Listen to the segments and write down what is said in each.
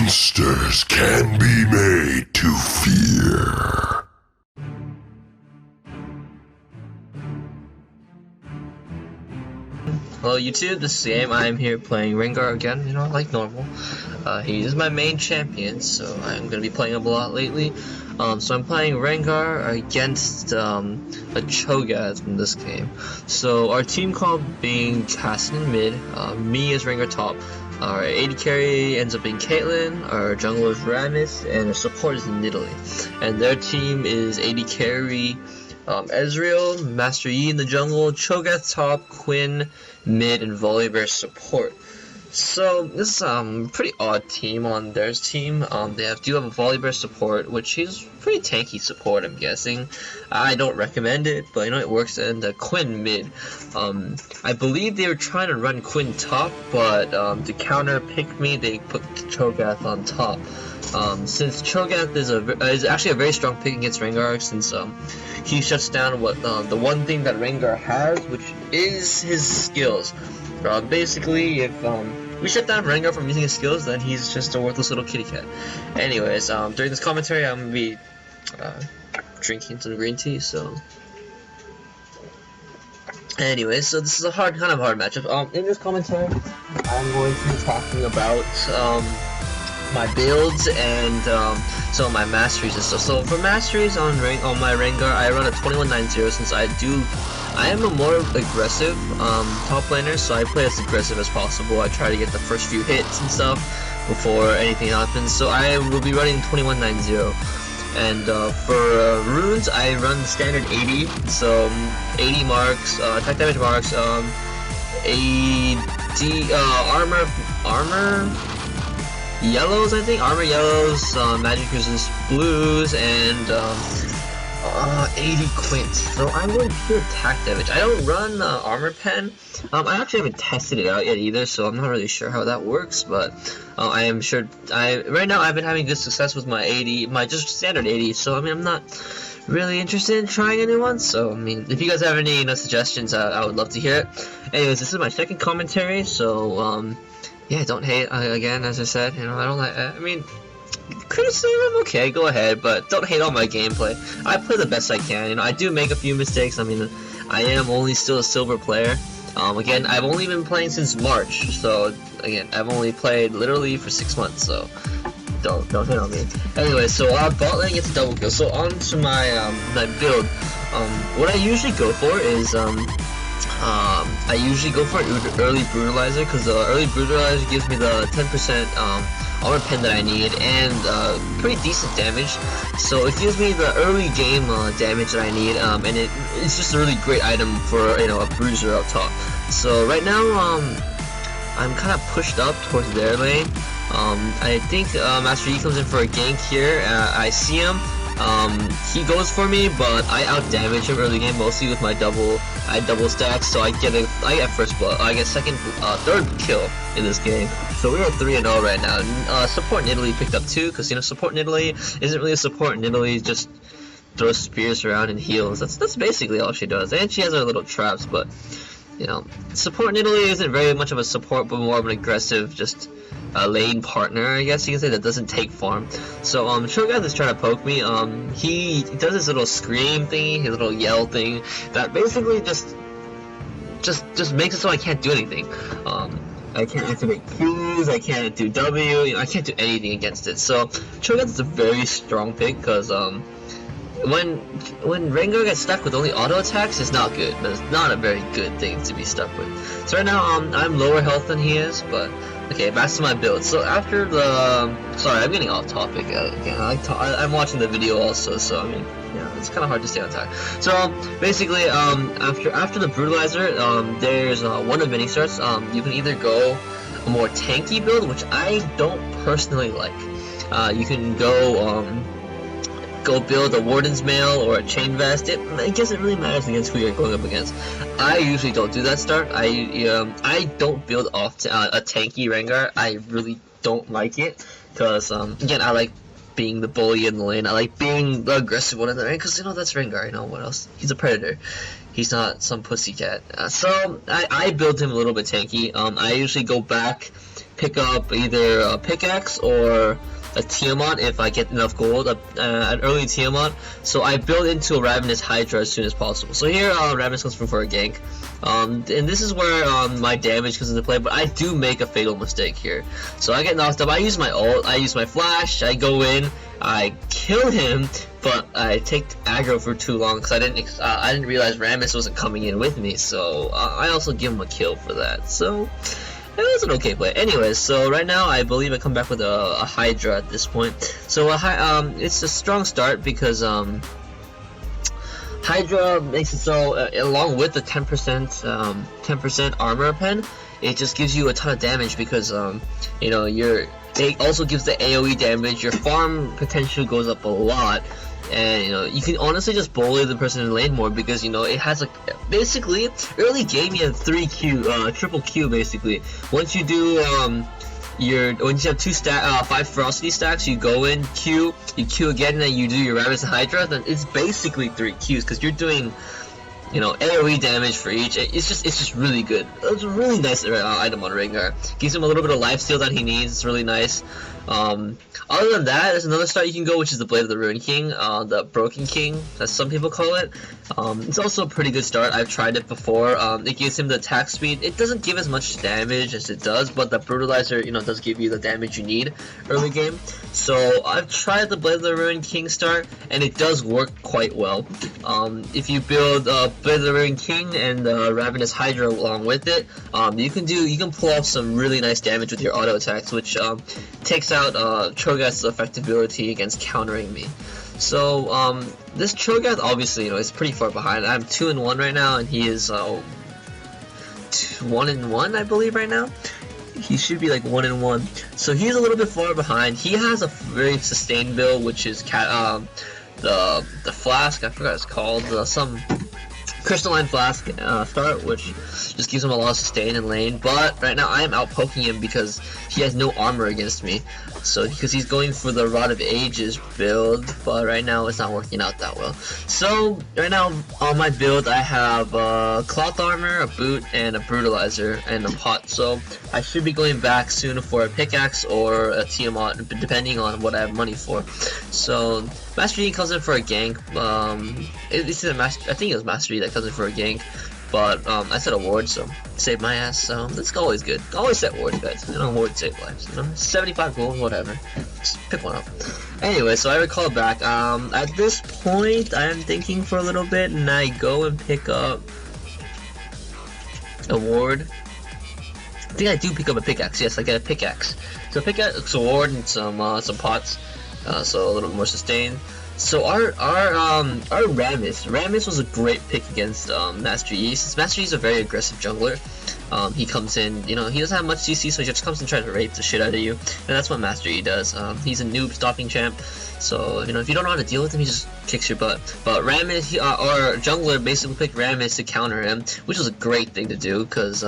Monsters can be made to fear. Hello YouTube, this is Game. I'm here playing Rengar again, like normal. He is my main champion, so I'm going to be playing him a lot lately. So I'm playing Rengar against a Cho Gath in this game. So our team comp being Cassin mid, me as Rengar top. Our AD carry ends up being Caitlyn, our jungle is Rammus, and our support is Nidalee. And their team is AD carry, Ezreal, Master Yi in the jungle, Cho Gath top, Quinn mid, and Volibear support. So this is a pretty odd team on their team. They do have a Volibear support, which is pretty tanky support, I'm guessing. I don't recommend it, but it works. And Quinn mid. I believe they were trying to run Quinn top, but to counter pick me, they put Cho Gath on top. Since Cho Gath is actually a very strong pick against Rengar, since he shuts down the one thing that Rengar has, which is his skills. Basically, if we shut down Rengar from using his skills, then he's just a worthless little kitty cat. Anyways, during this commentary, I'm gonna be drinking some green tea. So, anyways, so this is a kind of hard matchup. In this commentary, I'm going to be talking about my builds and some of my masteries and stuff. So for masteries on my Rengar, I run a 21-9-0 since I am a more aggressive top laner, so I play as aggressive as possible. I try to get the first few hits and stuff before anything happens. So I will be running 21-9-0. And for runes, I run the standard 80. So 80 marks, attack damage marks, armor yellows, I think, armor yellows, magic resist blues, and 80 quints. So I'm going pure attack damage. I don't run armor pen. I actually haven't tested it out yet either, so I'm not really sure how that works. But I am sure. Right now I've been having good success with my 80, my just standard 80. So I mean, I'm not really interested in trying a new one. So I mean, if you guys have any suggestions, I would love to hear it. Anyways, this is my second commentary, so yeah, don't hate. Again, as I said, I don't like. I mean, criticism, okay, go ahead, but don't hate on my gameplay. I play the best I can. I do make a few mistakes. I mean, I am only still a silver player. Again, I've only been playing since March, so again, I've only played literally for 6 months. So don't hate on me. Anyway, so bot lane gets a double kill. So on to my my build. What I usually go for is I usually go for early brutalizer, because the early brutalizer gives me the 10% armor pen that I need and pretty decent damage. So it gives me the early game damage that I need, and it's just a really great item for a bruiser up top. So right now I'm kind of pushed up towards their lane. I think Master Yi comes in for a gank here. I see him. He goes for me, but I out damage him early game, mostly with my double stacks, so I get first blood, I get third kill in this game. So we're at 3-0 right now. Support Nidalee picked up 2, because support Nidalee isn't really a support. Nidalee just throws spears around and heals. That's basically all she does, and she has her little traps. But support Nidalee isn't very much of a support, but more of an aggressive, just a lane partner, I guess you can say, that doesn't take farm. So Cho Gath is trying to poke me. He does this little scream thingy, his little yell thing, that basically just makes it so I can't do anything. I can't activate Qs, I can't do W, I can't do anything against it. So Cho Gath is a very strong pick, because when Rengar gets stuck with only auto attacks, it's not good. But it's not a very good thing to be stuck with. So right now I'm lower health than he is, but okay, back to my build. So after sorry, I'm getting off topic again. I'm watching the video also, so I mean, yeah, it's kind of hard to stay on time. So basically, after the brutalizer, there's one of many starts. You can either go a more tanky build, which I don't personally like. You can go build a Warden's Mail or a Chain Vest. I guess it really matters against who you're going up against. I usually don't do that start. I don't build off a tanky Rengar. I really don't like it, because again, I like being the bully in the lane. I like being the aggressive one in the lane, because that's Rengar. What else? He's a predator. He's not some pussycat. So I build him a little bit tanky. I usually go back pick up either a pickaxe or a Tiamat if I get enough gold, an early Tiamat. So I build into a Ravenous Hydra as soon as possible. So here Ravenous comes for a gank, and this is where my damage comes into play, but I do make a fatal mistake here. So I get knocked up, I use my ult, I use my flash, I go in, I kill him, but I take aggro for too long because I didn't realize Rammus wasn't coming in with me, so I also give him a kill for that. So it was an okay play. Anyways, so right now I believe I come back with a Hydra at this point. So it's a strong start because Hydra makes it so along with the 10% armor pen, it just gives you a ton of damage because you know, it also gives the AoE damage. Your farm potential goes up a lot, and you know, you can honestly just bully the person in lane more because, you know, it has like basically early game you have 3Q, triple Q basically. Once you do once you have 5 ferocity stacks, you go in Q, you Q again, and then you do your Ravenous Hydra. Then it's basically 3 Qs because you're doing, you know, AoE damage for each. It's just really good. It's a really nice item on Rengar. Gives him a little bit of lifesteal that he needs. It's really nice. Other than that, there's another start you can go, which is the Blade of the Ruined King, the Broken King, as some people call it. It's also a pretty good start. I've tried it before. It gives him the attack speed. It doesn't give as much damage as it does, but the Brutalizer, you know, does give you the damage you need early game. So I've tried the Blade of the Ruined King start, and it does work quite well. If you build Blade of the Ruined King and Ravenous Hydra along with it, you can pull off some really nice damage with your auto attacks, which takes out Cho Gath's effective ability against countering me. So this Cho Gath, obviously, you know, is pretty far behind. I'm 2-1 right now, and he is 1-1, I believe, right now. He should be like 1-1. So he's a little bit far behind. He has a very sustained build, which is the flask. I forgot what it's called. Some crystalline flask start, which just gives him a lot of sustain in lane. But right now I am out poking him because he has no armor against me. So because he's going for the Rod of Ages build, but right now it's not working out that well. So right now on my build I have cloth armor, a boot, and a brutalizer, and a pot. So I should be going back soon for a pickaxe or a Tiamat, depending on what I have money for. So Master Yi comes in for a gank. I think it was Master Yi that comes in for a gank, but I set a ward, so saved my ass. So that's always good. Always set wards, guys. You know, wards save lives. You know, 75 gold, whatever. Just pick one up. Anyway, so I recall back. At this point, I am thinking for a little bit, and I go and pick up a ward. I think I do pick up a pickaxe. Yes, I get a pickaxe. So pickaxe, a ward, and some pots. So a little more sustain. So our Rammus was a great pick against Master Yi, since Master Yi is a very aggressive jungler. He comes in, you know, he doesn't have much CC, so he just comes and tries to rape the shit out of you, and that's what Master Yi does. He's a noob stopping champ, so you know, if you don't know how to deal with him, he just kicks your butt. But Rammus, our jungler basically picked Rammus to counter him, which was a great thing to do because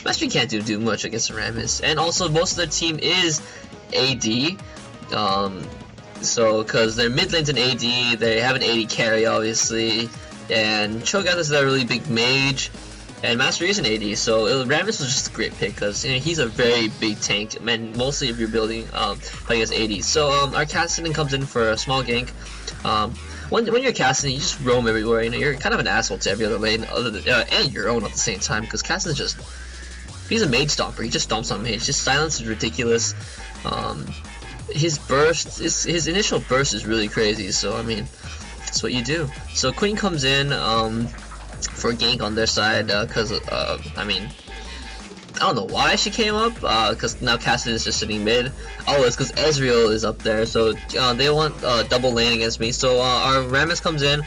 Master Yi can't do much against Rammus, and also most of their team is AD. So, because their mid lane's an AD, they have an AD carry, obviously, and Cho Gath is a really big mage, and Master Yi is an AD, so Rammus was just a great pick, because, you know, he's a very big tank, and mostly if you're building playing as AD. So, our Cassidy comes in for a small gank. When you're Cassidy, you just roam everywhere, you know, you're kind of an asshole to every other lane, and your own at the same time, because Cassidy's just, he's a mage stomper, he just stomps on mage, his silence is ridiculous. His burst, his initial burst is really crazy, so I mean, that's what you do. So Queen comes in for a gank on their side, because, I mean, I don't know why she came up, because now Cassidy is just sitting mid. Oh, it's because Ezreal is up there, so they want double lane against me. So our Rammus comes in,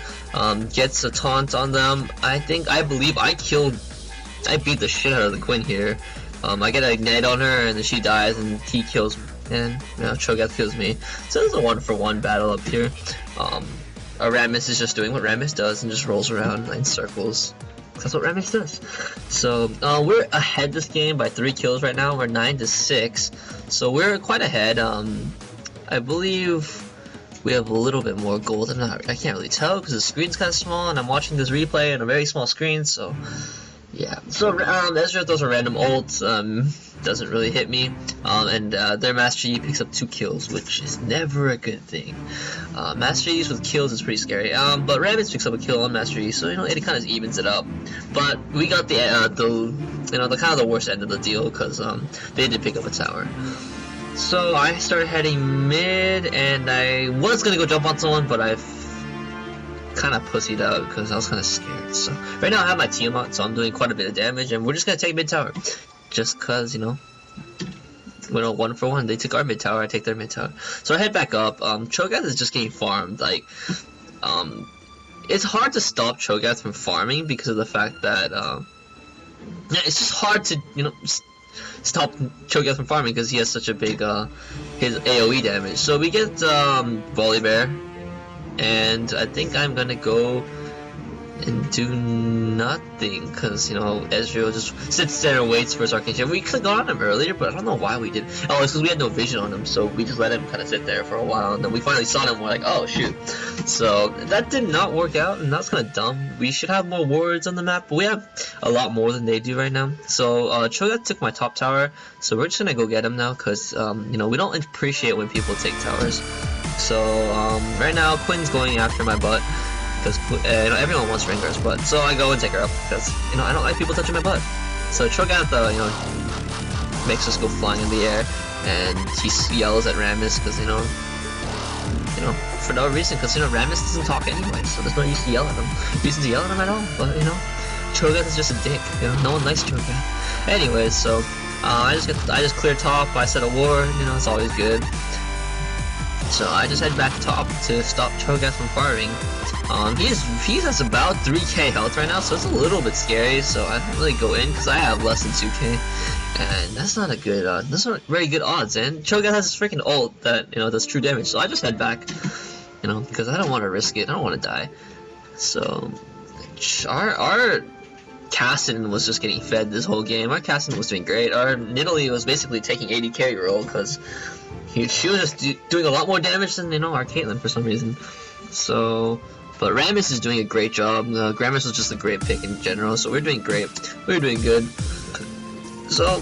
gets a taunt on them. I believe I beat the shit out of the Queen here. I get an ignite on her, and then she dies, and he kills me. And you know, Cho Gath kills me. So it's a 1-for-1 battle up here. Our Rammus is just doing what Rammus does and just rolls around in circles. That's what Rammus does. So we're ahead this game by 3 kills right now. We're 9-6. So we're quite ahead. I believe we have a little bit more gold. I can't really tell because the screen's kind of small, and I'm watching this replay on a very small screen. So Yeah, so Ezreal throws a random ult, doesn't really hit me, and their Master Yi picks up 2 kills, which is never a good thing. Master Yi's with kills is pretty scary, but Rammus picks up a kill on Master Yi, so you know it kind of evens it up. But we got the kind of the worst end of the deal, because they did pick up a tower. So I started heading mid, and I was gonna go jump on someone, but I kind of pussied out because I was kind of scared. So right now I have my team out, so I'm doing quite a bit of damage, and we're just gonna take mid tower, just cause you know, 1 for 1. They took our mid tower, I take their mid tower. So I head back up. Cho Gath is just getting farmed. Like, it's hard to stop Cho Gath from farming because of the fact that yeah, it's just hard to stop Cho Gath from farming because he has such a big his AOE damage. So we get Volibear. And I think I'm gonna go and do nothing because, you know, Ezreal just sits there and waits for his arcane shield. We could have gone on him earlier, but I don't know why we did. Oh, it's because we had no vision on him, so we just let him kind of sit there for a while, and then we finally saw him, and we're like, oh shoot. So that did not work out, and that's kind of dumb. We should have more wards on the map, but we have a lot more than they do right now. So Cho Gath took my top tower, so we're just gonna go get him now because, you know, we don't appreciate when people take towers. So right now Quinn's going after my butt because you know, everyone wants Rengar's butt. So I go and take her up because, you know, I don't like people touching my butt. So Cho Gath, you know, makes us go flying in the air, and he yells at Rammus because, you know, for no reason, because, you know, Rammus doesn't talk anyway, so there's no use to yell at him. Reason to yell at him at all. But, you know, Cho Gath is just a dick. You know, no one likes Cho Gath. Anyways, so I just clear top. I set a ward. You know, it's always good. So I just head back top to stop Cho Gath from farming. He has about 3k health right now, so it's a little bit scary. So I don't really go in because I have less than 2k, and that's not a good, that's not very good odds. And Cho Gath has this freaking ult that, you know, does true damage. So I just head back, you know, because I don't want to risk it. I don't want to die. So our Cassin was just getting fed this whole game. Our Cassin was doing great. Our Nidalee was basically taking 80 carry role because she was just doing a lot more damage than, you know, our Caitlyn for some reason. So, but Rammus is doing a great job. Rammus was just a great pick in general, so we're doing great. We're doing good. So,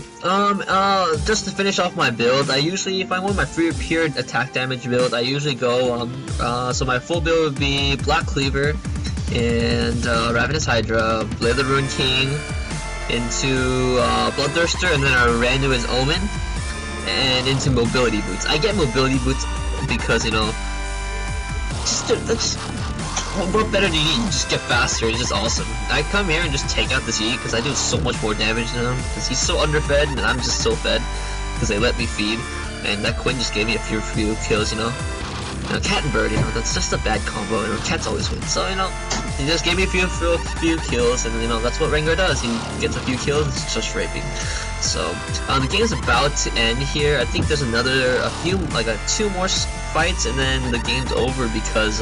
just to finish off my build, I usually, if I want my free pure attack damage build, I usually go, so my full build would be Black Cleaver and Ravenous Hydra, Blade of the Ruined King, into Bloodthirster, and then I ran to his Omen, and into Mobility Boots. I get Mobility Boots because, you know, what better do you need? Just get faster. It's just awesome. I come here and just take out this E because I do so much more damage than him because he's so underfed and I'm just so fed because they let me feed, and that Quinn just gave me a few kills, you know. Cat and Bird, you know, that's just a bad combo. You know, Cats always win. So, you know, he just gave me a few kills, and, you know, that's what Rengar does. He gets a few kills, it's just raping. So, the game is about to end here. I think there's two more fights, and then the game's over because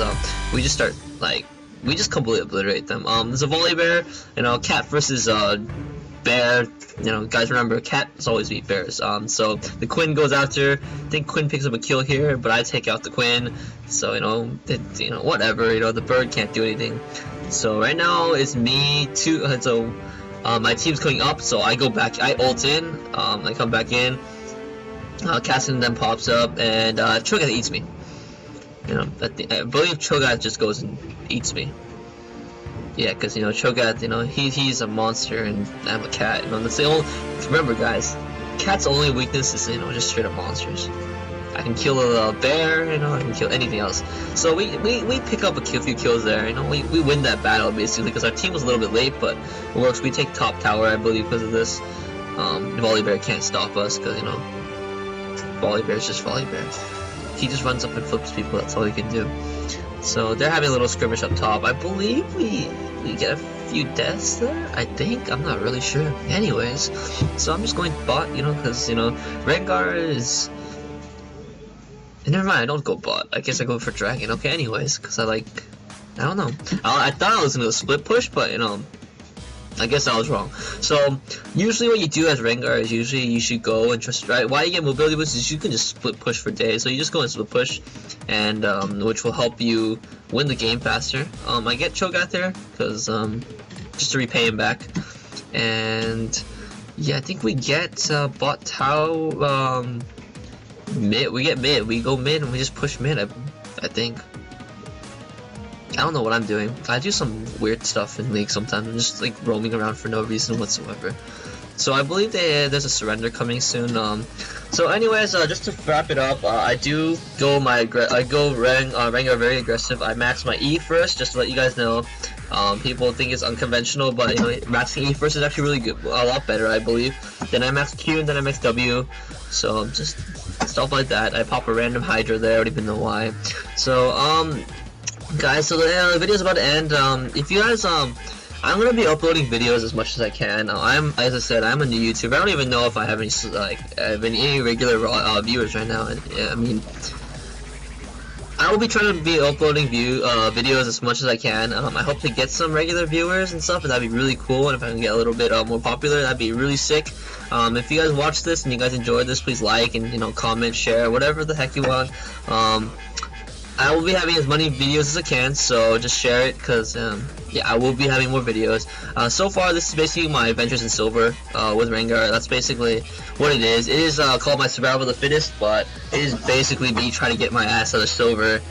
we just start, like, we just completely obliterate them. There's a Volibear, you know, Cat versus Bear. You know, guys, remember, Cats always beat bears. So the Quinn goes after. I think Quinn picks up a kill here, but I take out the Quinn. So, you know, whatever. You know, the bird can't do anything. So right now it's me too. So my team's coming up. So I go back. I ult in. I come back in. Cassin then pops up, and Cho Gath eats me. You know, I believe Cho Gath just goes and eats me. Yeah, because, you know, Cho Gath, you know, he's a monster and I'm a cat. You know, that's the only. Remember, guys, Cat's only weakness is, you know, just straight up monsters. I can kill a bear, you know, I can kill anything else. So we pick up a few kills there. You know, we win that battle basically because our team was a little bit late, but it works. We take top tower, I believe, because of this. Volibear can't stop us because, you know, Volibear's just Volibear. He just runs up and flips people. That's all he can do. So they're having a little skirmish up top. I believe we get a few deaths there, I think. I'm not really sure. Anyways, so I'm just going bot, you know, because, you know, Rengar is... Never mind, I don't go bot. I guess I go for dragon. Okay, anyways, because I don't know. I thought I was going to split push, but, you know, I guess I was wrong. So usually what you do as Rengar is usually you should go and just, right, why you get mobility boost is you can just split push for days. So you just go and split push, and which will help you win the game faster. I get Cho Gath there because just to repay him back. And yeah, I think we get bot Tao mid. We get mid. We go mid and we just push mid. I think. I don't know what I'm doing. I do some weird stuff in League sometimes. I'm just like roaming around for no reason whatsoever. So I believe there's a surrender coming soon. So anyways, just to wrap it up, I do go Rengar very aggressive. I max my E first, just to let you guys know. People think it's unconventional, but you know, maxing E first is actually really good, a lot better, I believe. Then I max Q, and then I max W. So just stuff like that. I pop a random Hydra there. I don't even know why. So guys, so the video's about to end. If you guys I'm gonna be uploading videos as much as I can. As I said, I'm a new YouTuber. I don't even know if I have any regular viewers right now. Yeah, I mean, I will be trying to be uploading videos as much as I can. I hope to get some regular viewers and stuff, and that'd be really cool. And if I can get a little bit more popular, that'd be really sick. If you guys watch this and you guys enjoyed this, please like and comment, share, whatever the heck you want. I will be having as many videos as I can, so just share it, because yeah, I will be having more videos. So far, this is basically my adventures in silver with Rengar. That's basically what it is. It is called my survival of the fittest, but it is basically me trying to get my ass out of silver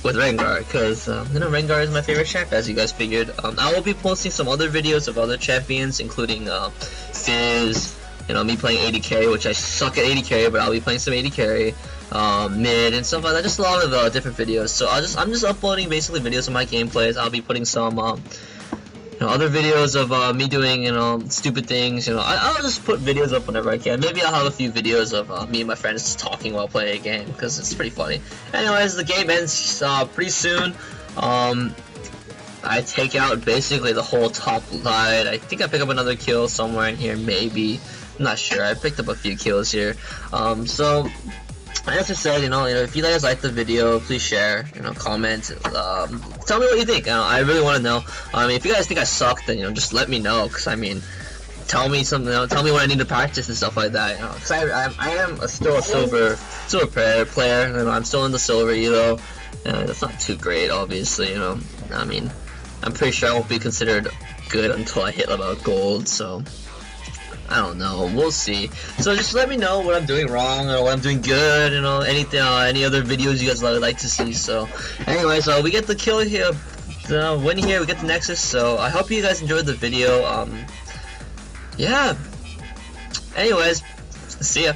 with Rengar, because Rengar is my favorite champ, as you guys figured. I will be posting some other videos of other champions, including Fizz, me playing 80 carry, which I suck at 80 carry, but I'll be playing some 80 carry. Mid and stuff like that, just a lot of different videos. So I'm just uploading basically videos of my gameplays. I'll be putting some other videos of me doing stupid things. I'll just put videos up whenever I can. Maybe I'll have a few videos of me and my friends just talking while playing a game, because it's pretty funny. Anyways, the game ends pretty soon. I take out basically the whole top line. I think I pick up another kill somewhere in here, maybe. I'm not sure. I picked up a few kills here. So as I said, if you guys like the video, please share, comment, tell me what you think. I really want to know. If you guys think I suck, then just let me know, because tell me something. Tell me what I need to practice and stuff like that. Because I am still a silver player. I'm still in the silver elo. That's not too great, obviously. I'm pretty sure I won't be considered good until I hit about gold. So I don't know, we'll see. So just let me know what I'm doing wrong or what I'm doing good, anything, any other videos you guys would like to see. So anyways, we get the kill here, win here, we get the Nexus. So I hope you guys enjoyed the video. Yeah, anyways, see ya.